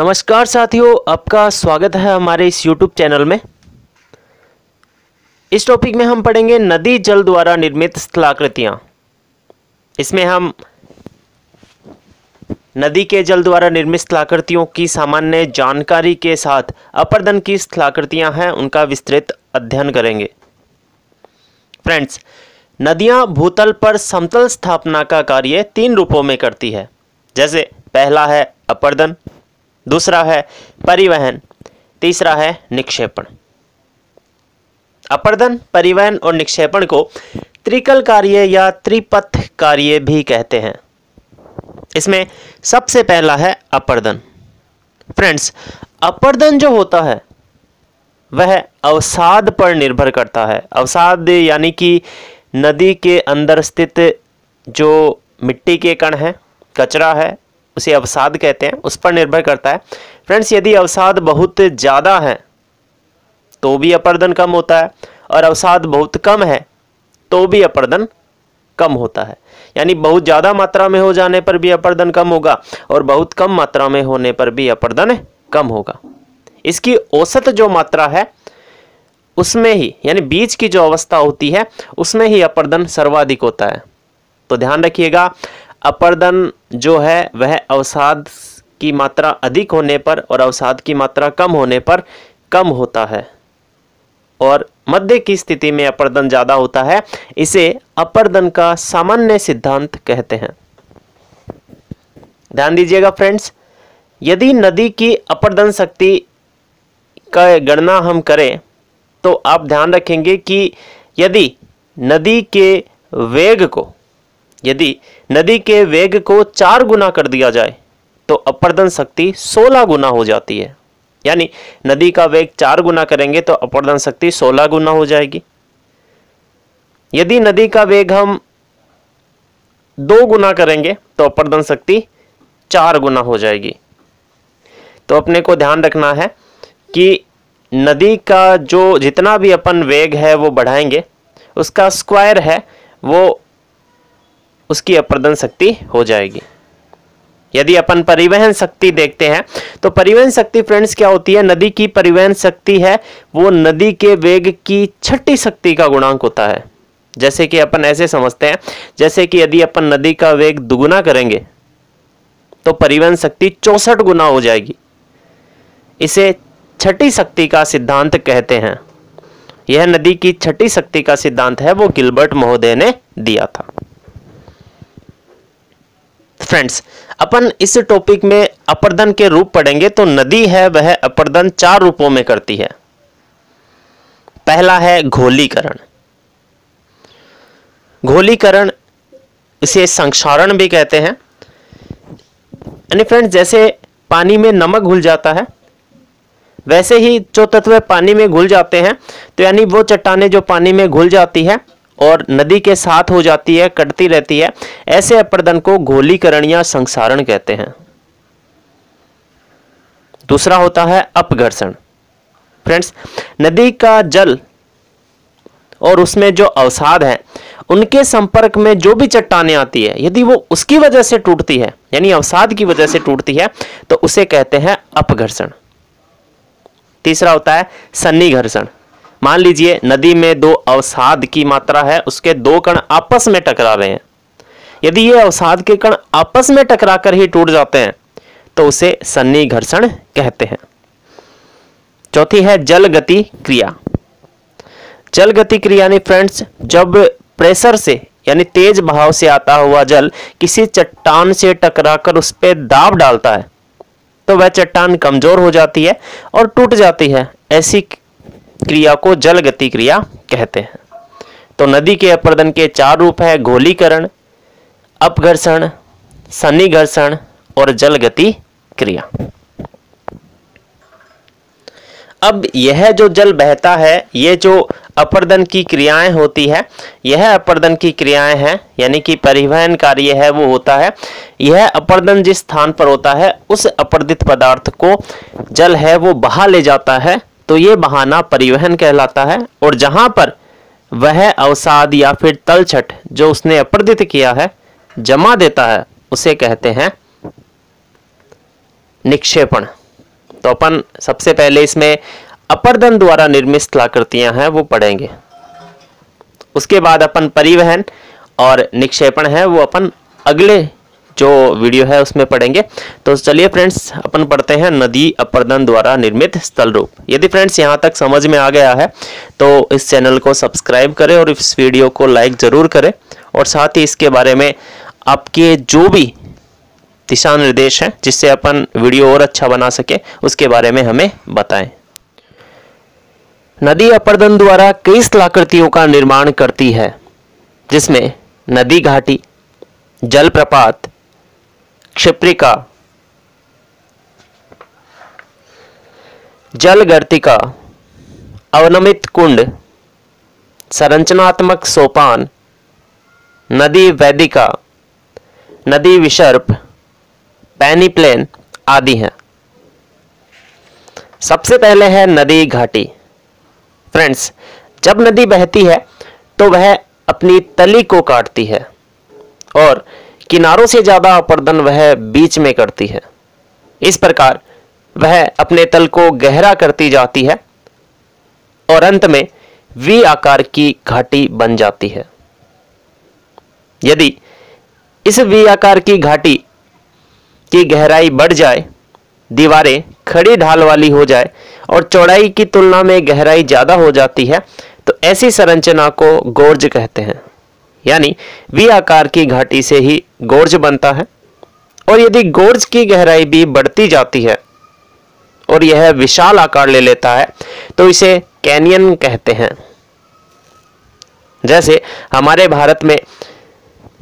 नमस्कार साथियों, आपका स्वागत है हमारे इस YouTube चैनल में। इस टॉपिक में हम पढ़ेंगे नदी जल द्वारा निर्मित स्थलाकृतियाँ। इसमें हम नदी के जल द्वारा निर्मित स्थलाकृतियों की सामान्य जानकारी के साथ अपरदन की स्थलाकृतियाँ हैं उनका विस्तृत अध्ययन करेंगे। फ्रेंड्स, नदियाँ भूतल पर समतल स्थापना का कार्य 3 रूपों में करती है। जैसे पहला है अपरदन, दूसरा है परिवहन, तीसरा है निक्षेपण। अपरदन, परिवहन और निक्षेपण को त्रिकल कार्य या त्रिपथ कार्य भी कहते हैं। इसमें सबसे पहला है अपरदन। फ्रेंड्स, अपरदन जो होता है वह अवसाद पर निर्भर करता है। अवसाद यानी कि नदी के अंदर स्थित जो मिट्टी के कण हैं, कचरा है, उसे अवसाद कहते हैं, उस पर निर्भर करता है। फ्रेंड्स, यदि अवसाद बहुत ज़्यादा है तो भी अपरदन कम होता है, और अवसाद बहुत कम है तो भी अपरदन कम होता है। यानी बहुत ज़्यादा मात्रा में हो जाने पर भी अपरदन कम होगा और बहुत कम मात्रा में होने पर भी अपरदन कम होगा। इसकी औसत जो मात्रा है उसमें ही, यानी बीच की जो अवस्था होती है उसमें ही अपरदन सर्वाधिक होता है। तो ध्यान रखिएगा, अपरदन जो है वह अवसाद की मात्रा अधिक होने पर और अवसाद की मात्रा कम होने पर कम होता है, और मध्य की स्थिति में अपरदन ज़्यादा होता है। इसे अपरदन का सामान्य सिद्धांत कहते हैं। ध्यान दीजिएगा फ्रेंड्स, यदि नदी की अपरदन शक्ति का गणना हम करें तो आप ध्यान रखेंगे कि यदि नदी के वेग को 4 गुना कर दिया जाए तो अपरदन शक्ति 16 गुना हो जाती है। यानी नदी का वेग 4 गुना करेंगे तो अपरदन शक्ति 16 गुना हो जाएगी। यदि नदी का वेग हम 2 गुना करेंगे तो अपरदन शक्ति 4 गुना हो जाएगी। तो अपने को ध्यान रखना है कि नदी का जो जितना भी अपन वेग है वो बढ़ाएंगे, उसका स्क्वायर है वो उसकी अपरदन शक्ति हो जाएगी। यदि अपन परिवहन शक्ति देखते हैं तो परिवहन शक्ति फ्रेंड्स क्या होती है? नदी की परिवहन शक्ति है वो नदी के वेग की छठी शक्ति का गुणांक होता है। जैसे कि अपन ऐसे समझते हैं, जैसे कि यदि अपन नदी का वेग दुगुना करेंगे तो परिवहन शक्ति 64 गुना हो जाएगी। इसे छठी शक्ति का सिद्धांत कहते हैं। यह नदी की छठी शक्ति का सिद्धांत है, वो गिलबर्ट महोदय ने दिया था। फ्रेंड्स, अपन इस टॉपिक में अपरदन के रूप पढ़ेंगे। तो नदी है वह अपरदन 4 रूपों में करती है। पहला है घोलीकरण। घोलीकरण, इसे संक्षारण भी कहते हैं। यानी फ्रेंड्स, जैसे पानी में नमक घुल जाता है वैसे ही जो तत्व पानी में घुल जाते हैं, तो यानी वो चट्टानें जो पानी में घुल जाती है और नदी के साथ हो जाती है, कटती रहती है, ऐसे अपरदन को घोलीकरण या संक्षारण कहते हैं। दूसरा होता है अपघर्षण। फ्रेंड्स, नदी का जल और उसमें जो अवसाद है उनके संपर्क में जो भी चट्टानें आती है, यदि वो उसकी वजह से टूटती है, यानी अवसाद की वजह से टूटती है, तो उसे कहते हैं अपघर्षण। तीसरा होता है सन्निघर्षण। मान लीजिए नदी में 2 अवसाद की मात्रा है, उसके 2 कण आपस में टकरा रहे हैं। यदि ये अवसाद के कण आपस में टकराकर ही टूट जाते हैं तो उसे सन्निघर्षण कहते हैं। चौथी है जल गति क्रिया। जल गति क्रिया यानी फ्रेंड्स, जब प्रेशर से यानी तेज बहाव से आता हुआ जल किसी चट्टान से टकराकर उस पर दाब डालता है तो वह चट्टान कमजोर हो जाती है और टूट जाती है। ऐसी क्रिया को जल गति क्रिया कहते हैं। तो नदी के अपरदन के 4 रूप है: घोलीकरण, अपघर्षण, सन्निघर्षण और जल गति क्रिया। अब यह जो जल बहता है, ये जो अपरदन की क्रियाएं होती है, यह अपरदन की क्रियाएं हैं, यानी कि परिवहन कार्य है वो होता है। यह अपरदन जिस स्थान पर होता है उस अपरदित पदार्थ को जल है वो बहा ले जाता है, तो ये बहाना परिवहन कहलाता है। और जहां पर वह अवसाद या फिर तलछट जो उसने अपरदित किया है जमा देता है उसे कहते हैं निक्षेपण। तो अपन सबसे पहले इसमें अपरदन द्वारा निर्मित स्थलाकृतियां हैं वो पढ़ेंगे। उसके बाद अपन परिवहन और निक्षेपण है वो अपन अगले जो वीडियो है उसमें पढ़ेंगे। तो चलिए फ्रेंड्स अपन पढ़ते हैं नदी अपरदन द्वारा निर्मित स्थल रूप। यदि फ्रेंड्स यहाँ तक समझ में आ गया है तो इस चैनल को सब्सक्राइब करें और इस वीडियो को लाइक ज़रूर करें, और साथ ही इसके बारे में आपके जो भी दिशा निर्देश हैं जिससे अपन वीडियो और अच्छा बना सके उसके बारे में हमें बताएं। नदी अपरदन द्वारा कई स्थलाकृतियों का निर्माण करती है, जिसमें नदी घाटी, जलप्रपात, क्षिप्रिका, जलगर्तिका, अवनमित कुंड, संरचनात्मक सोपान, नदी वेदिका, नदी विसर्प, पेनीप्लेन आदि हैं। सबसे पहले है नदी घाटी। फ्रेंड्स, जब नदी बहती है तो वह अपनी तली को काटती है और किनारों से ज्यादा अपरदन वह बीच में करती है। इस प्रकार वह अपने तल को गहरा करती जाती है और अंत में वी आकार की घाटी बन जाती है। यदि इस वी आकार की घाटी की गहराई बढ़ जाए, दीवारें खड़ी ढाल वाली हो जाए और चौड़ाई की तुलना में गहराई ज्यादा हो जाती है, तो ऐसी संरचना को गोर्ज कहते हैं। यानी वी आकार की घाटी से ही गोर्ज बनता है। और यदि गोर्ज की गहराई भी बढ़ती जाती है और यह विशाल आकार ले लेता है तो इसे कैनियन कहते हैं। जैसे हमारे भारत में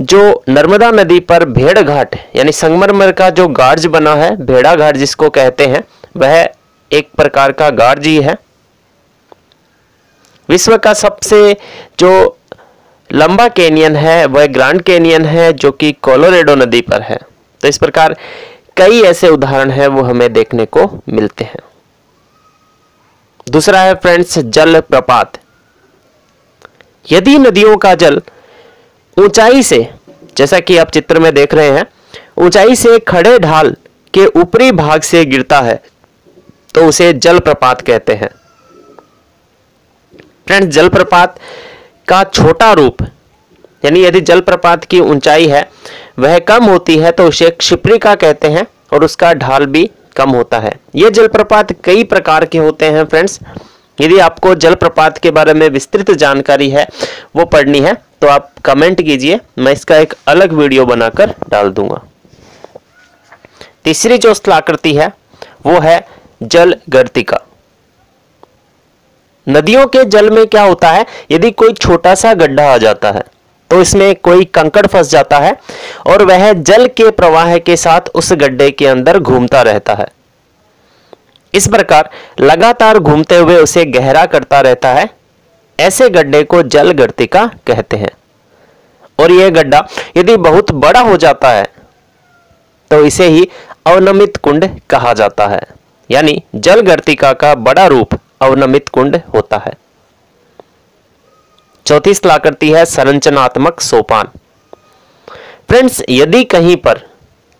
जो नर्मदा नदी पर भेड़ घाट यानी संगमरमर का जो गार्ज बना है, भेड़ा घाट जिसको कहते हैं, वह एक प्रकार का गार्ज ही है। विश्व का सबसे जो लंबा कैनियन है वह ग्रैंड कैनियन है जो कि कोलोराडो नदी पर है। तो इस प्रकार कई ऐसे उदाहरण हैं वो हमें देखने को मिलते हैं। दूसरा है फ्रेंड्स जल प्रपात। यदि नदियों का जल ऊंचाई से, जैसा कि आप चित्र में देख रहे हैं, ऊंचाई से खड़े ढाल के ऊपरी भाग से गिरता है तो उसे जलप्रपात कहते हैं। फ्रेंड्स, जलप्रपात का छोटा रूप, यानी यदि जलप्रपात की ऊंचाई है वह कम होती है तो उसे क्षिप्रिका कहते हैं और उसका ढाल भी कम होता है। ये जलप्रपात कई प्रकार के होते हैं फ्रेंड्स। यदि आपको जलप्रपात के बारे में विस्तृत जानकारी है वो पढ़नी है तो आप कमेंट कीजिए, मैं इसका एक अलग वीडियो बनाकर डाल दूंगा। तीसरी जो स्थलाकृति है वो है जलगर्तिका। नदियों के जल में क्या होता है, यदि कोई छोटा सा गड्ढा आ जाता है तो इसमें कोई कंकड़ फंस जाता है और वह जल के प्रवाह के साथ उस गड्ढे के अंदर घूमता रहता है। इस प्रकार लगातार घूमते हुए उसे गहरा करता रहता है। ऐसे गड्ढे को जलगर्तिका कहते हैं। और यह गड्ढा यदि बहुत बड़ा हो जाता है तो इसे ही अवनमित कुंड कहा जाता है। यानी जलगर्तिका का बड़ा रूप अवनमित कुंड होता है। चौथी स्थलाकृति है संरचनात्मक सोपान। फ्रेंड्स, यदि कहीं पर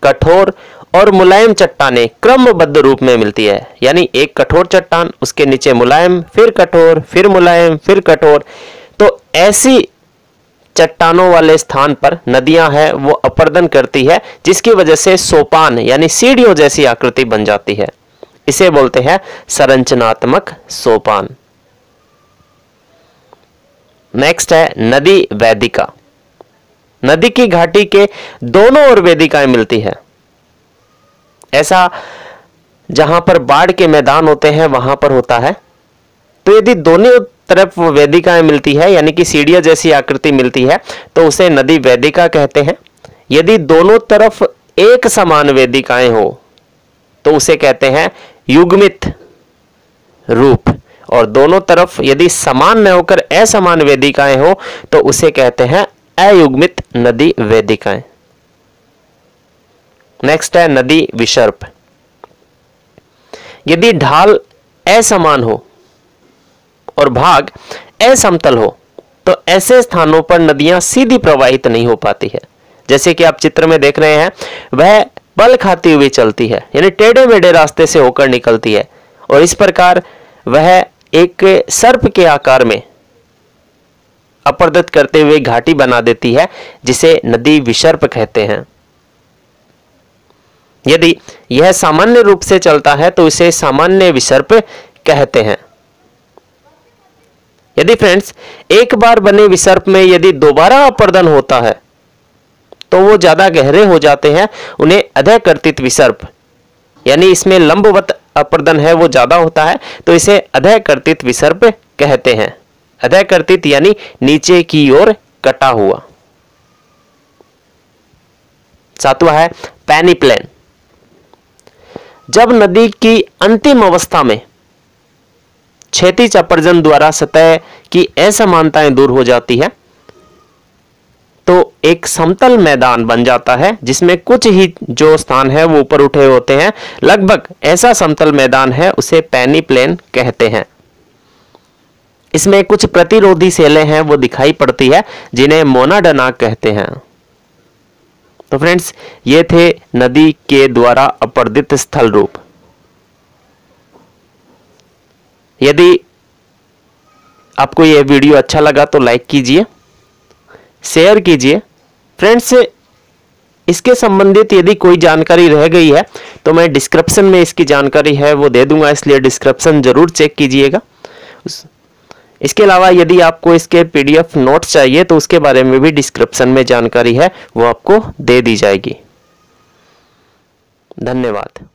कठोर और मुलायम चट्टानें क्रमबद्ध रूप में मिलती है, यानी एक कठोर चट्टान, उसके नीचे मुलायम, फिर कठोर, फिर मुलायम, फिर कठोर, तो ऐसी चट्टानों वाले स्थान पर नदियां हैं वो अपरदन करती है, जिसकी वजह से सोपान यानी सीढ़ियों जैसी आकृति बन जाती है। इसे बोलते हैं संरचनात्मक सोपान। नेक्स्ट है नदी वेदिका। नदी की घाटी के दोनों ओर वेदिकाएं मिलती है। ऐसा जहां पर बाढ़ के मैदान होते हैं वहां पर होता है। तो यदि दोनों तरफ वेदिकाएं मिलती है यानी कि सीढ़ियां जैसी आकृति मिलती है तो उसे नदी वेदिका कहते हैं। यदि दोनों तरफ एक समान वेदिकाएं हो तो उसे कहते हैं युग्मित रूप, और दोनों तरफ यदि समान न होकर असमान वेदिकाएं हो तो उसे कहते हैं अयुग्मित नदी वेदिकाएं। नेक्स्ट है नदी विसर्प। यदि ढाल असमान हो और भाग असमतल हो तो ऐसे स्थानों पर नदियां सीधी प्रवाहित नहीं हो पाती है। जैसे कि आप चित्र में देख रहे हैं, वह बल खाती हुई चलती है, यानी टेढ़े मेढ़े रास्ते से होकर निकलती है, और इस प्रकार वह एक सर्प के आकार में अपर्दत करते हुए घाटी बना देती है, जिसे नदी विसर्प कहते हैं। यदि यह सामान्य रूप से चलता है तो इसे सामान्य विसर्प कहते हैं। यदि फ्रेंड्स एक बार बने विसर्प में यदि दोबारा अपर्दन होता है तो वो ज्यादा गहरे हो जाते हैं, उन्हें अधःकर्तित विसर्प, यानी इसमें लंबवत अपर्दन है वो ज्यादा होता है तो इसे अधःकर्तित विसर्प कहते हैं। अधःकर्तित यानी नीचे की ओर कटा हुआ। सातवां है पेनिप्लेन। जब नदी की अंतिम अवस्था में क्षैतिज अपर्जन द्वारा सतह की असमानताएं दूर हो जाती है तो एक समतल मैदान बन जाता है, जिसमें कुछ ही जो स्थान है वो ऊपर उठे होते हैं, लगभग ऐसा समतल मैदान है, उसे पेनिप्लेन कहते हैं। इसमें कुछ प्रतिरोधी सेलें हैं वो दिखाई पड़ती है, जिन्हें मोनाडनाक कहते हैं। तो फ्रेंड्स ये थे नदी के द्वारा अपर्दित स्थल रूप। यदि आपको यह वीडियो अच्छा लगा तो लाइक कीजिए, शेयर कीजिए। फ्रेंड्स इसके संबंधित यदि कोई जानकारी रह गई है तो मैं डिस्क्रिप्शन में इसकी जानकारी है वो दे दूंगा, इसलिए डिस्क्रिप्शन जरूर चेक कीजिएगा। इसके अलावा यदि आपको इसके PDF नोट्स चाहिए तो उसके बारे में भी डिस्क्रिप्शन में जानकारी है वो आपको दे दी जाएगी। धन्यवाद।